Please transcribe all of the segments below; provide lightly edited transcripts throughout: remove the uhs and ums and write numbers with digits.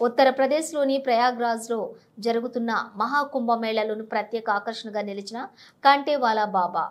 ఉత్తరప్రదేశ్లోని ప్రయాగ్రాజ్లో జరుగుతున్న మహాకుంభమేళలోని ప్రత్యేక ఆకర్షణగా నిలిచిన కాంటేవాలా బాబా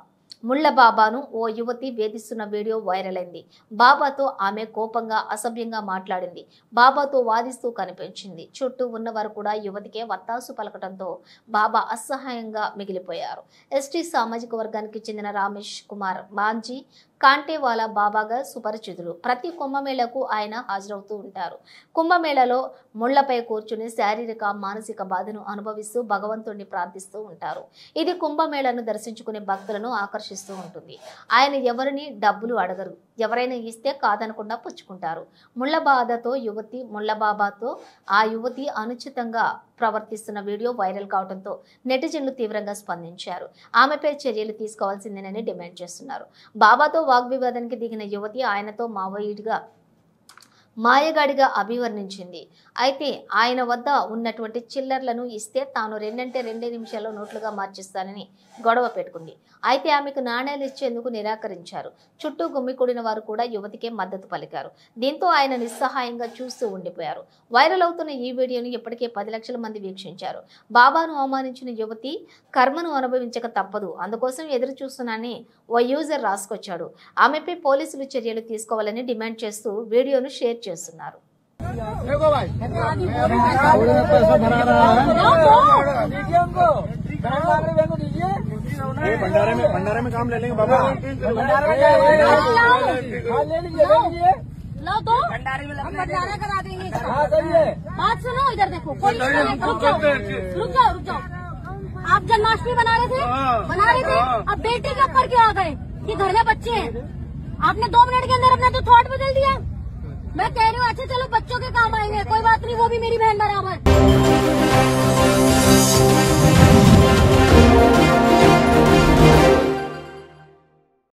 ముళ్ళ బాబాను ఓ యువతి వేధిస్తున్న వీడియో వైరల్ అయింది. బాబాతో ఆమె కోపంగా అసభ్యంగా మాట్లాడింది. బాబాతో వాదిస్తూ కనిపించింది. చుట్టూ ఉన్నవారు కూడా యువతికే వత్తాసు పలకడంతో బాబా అసహాయంగా మిగిలిపోయారు. ఎస్టీ సామాజిక వర్గానికి చెందిన రమేష్ కుమార్ మాంజీ కాంటేవాలా బాబాగా సుపరిచితులు. ప్రతి కుంభమేళకు ఆయన హాజరవుతూ ఉంటారు. కుంభమేళలో ముళ్లపై కూర్చుని శారీరక మానసిక బాధను అనుభవిస్తూ భగవంతుడిని ప్రార్థిస్తూ ఉంటారు. ఇది కుంభమేళను దర్శించుకునే భక్తులను ఆకర్షిస్తూ ఉంటుంది. ఆయన ఎవరిని డబ్బులు అడగరు. ఎవరైనా ఇస్తే కాదనకుండా పుచ్చుకుంటారు. ముళ్ల బాధతో ముళ్ల బాబాతో ఆ యువతి అనుచితంగా ప్రవర్తిస్తున్న వీడియో వైరల్ కావడంతో నెటిజన్లు తీవ్రంగా స్పందించారు. ఆమెపై చర్యలు తీసుకోవాల్సిందేనని డిమాండ్ చేస్తున్నారు. బాబాతో వాగ్వివాదానికి దిగిన యువతి ఆయనతో మాయగాడిగా అభివర్ణించింది. అయితే ఆయన వద్ద ఉన్నటువంటి చిల్లర్లను ఇస్తే తాను 2 నిమిషాల్లో నోట్లుగా మార్చిస్తానని గొడవ పెట్టుకుంది. అయితే ఆమెకు నాణ్యాలు ఇచ్చేందుకు నిరాకరించారు. చుట్టూ గుమ్మికూడిన వారు కూడా యువతికే మద్దతు పలికారు. దీంతో ఆయన నిస్సహాయంగా చూస్తూ ఉండిపోయారు. వైరల్ అవుతున్న ఈ వీడియోను ఇప్పటికే 10 లక్షల మంది వీక్షించారు. బాబాను అవమానించిన యువతి కర్మను అనుభవించక తప్పదు, అందుకోసం ఎదురు చూస్తున్నానని ఓ యూజర్ రాసుకొచ్చాడు. ఆమెపై పోలీసులు చర్యలు తీసుకోవాలని డిమాండ్ చేస్తూ వీడియోను షేర్ చేస్తున్నారు. भंडारे में काम ले लेंगे बाबा। लो तो भंडारा करा देंगे। बात सुनो, इधर देखो, कोई रुक जाओ। आप जन्माष्टमी बना रहे थे, अब बेटे के ऊपर क्यों आ गए कि घर में बच्चे हैं? आपने 2 मिनट के अंदर अपना तो थॉट बदल दिया। मैं कह रही हूँ अच्छा चलो बच्चों के काम आएंगे, कोई बात नहीं, वो भी मेरी बहन बराबर।